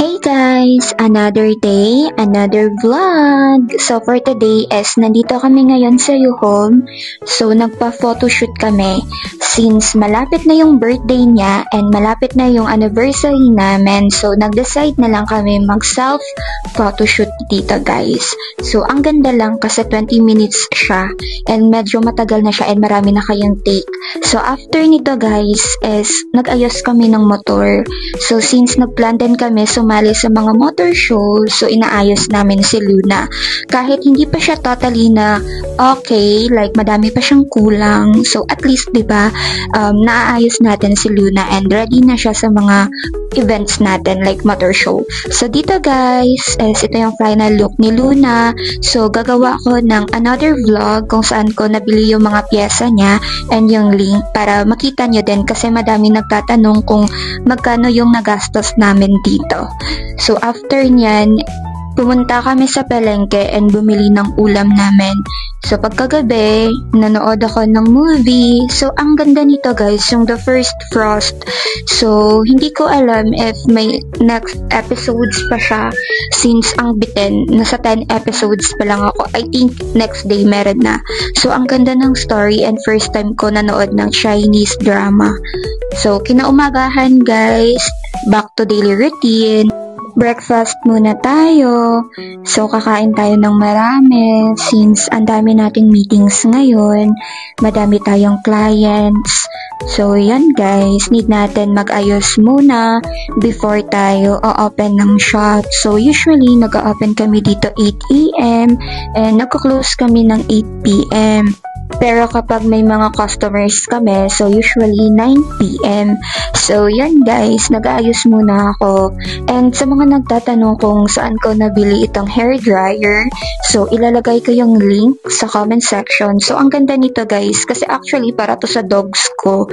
Hey guys! Another day, another vlog! So for today is nandito kami ngayon sa U-Home. So nagpa-photoshoot kami since malapit na yung birthday niya and malapit na yung anniversary namin. So nag-decide na lang kami mag-self photoshoot dito guys. So ang ganda lang kasi 20 minutes siya and medyo matagal na siya and marami na kayong take. So after nito guys is nag-ayos kami ng motor. So since nag-plan din kami sumali sa mga motor show, so inaayos namin si Luna. Kahit hindi pa siya totally na okay, like madami pa siyang kulang. So at least 'di ba, naaayos natin si Luna and ready na siya sa mga events natin like motor show. So dito guys, ito yung final look ni Luna. So gagawa ko ng another vlog kung saan ko nabili yung mga pyesa niya and yung link para makita nyo din kasi madami nagtatanong kung magkano yung nagastos namin dito. So after nyan, pumunta kami sa palengke and bumili ng ulam namin. So pagkagabi, nanood ako ng movie. So ang ganda nito guys, yung The First Frost. So hindi ko alam if may next episodes pa siya since ang bitin, nasa 10 episodes pa lang ako. I think next day meron na. So ang ganda ng story and first time ko nanood ng Chinese drama. So kinaumagahan guys, back to daily routine. Breakfast muna tayo. So, kakain tayo ng marami since ang dami nating meetings ngayon. Madami tayong clients. So, yan guys. Need natin mag-ayos muna before tayo o-open ng shop. So, usually, nag-open kami dito 8 a.m. and nagko-close kami ng 8 p.m. Pero kapag may mga customers kami, so usually 9 p.m. So, yan guys, nag-aayos muna ako. And sa mga nagtatanong kung saan ko nabili itong hair dryer, so ilalagay ko yung link sa comment section. So, ang ganda nito guys, kasi actually para to sa dogs ko.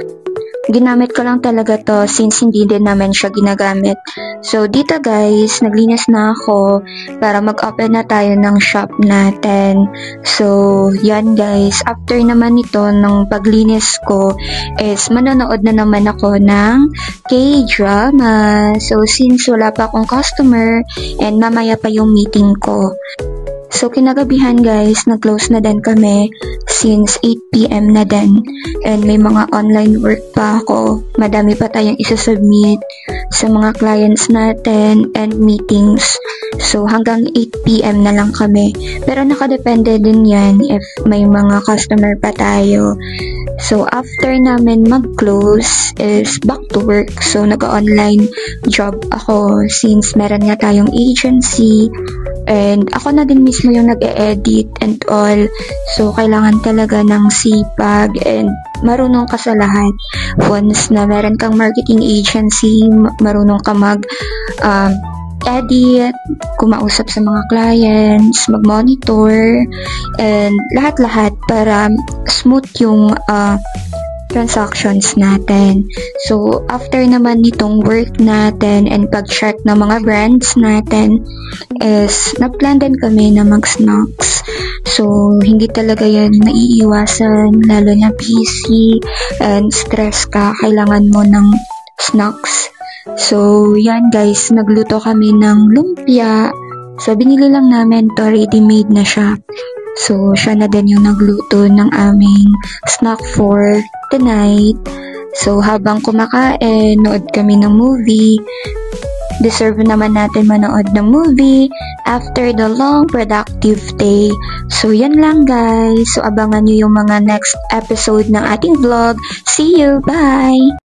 Ginamit ko lang talaga to since hindi din naman siya ginagamit. So, dito guys, naglinis na ako para mag-open na tayo ng shop natin. So, yan guys. After naman nito, ng paglinis ko, is manonood na naman ako ng K-drama. So, since wala pa akong customer and mamaya pa yung meeting ko. So, kinagabihan guys, nag-close na din kami since 8 p.m. na din. And may mga online work pa ako. Madami pa tayong isasubmit sa mga clients natin and meetings. So, hanggang 8 p.m. na lang kami. Pero nakadepende din yan if may mga customer pa tayo. So, after namin mag-close is back to work. So, nag-online job ako since meron nga tayong agency. And ako na din mismo yung nag-e-edit and all. So, kailangan talaga ng sipag and marunong ka sa lahat. Once na meron kang marketing agency, marunong ka edit, kumausap sa mga clients, mag-monitor, and lahat-lahat para smooth yung transactions natin. So, after naman nitong work natin and pag-check ng mga brands natin is nag-plan din kami na mag-snacks. So, hindi talaga yan naiiwasan, lalo na busy and stress ka, kailangan mo ng snacks. So, yan guys, nagluto kami ng lumpia. So, binili lang namin to, ready-made na siya. So, siya na din yung nagluto ng aming snack for tonight. So, habang kumakain, nood kami ng movie. Deserve naman natin manood ng movie after the long productive day. So, yan lang guys. So, abangan nyo yung mga next episode ng ating vlog. See you! Bye!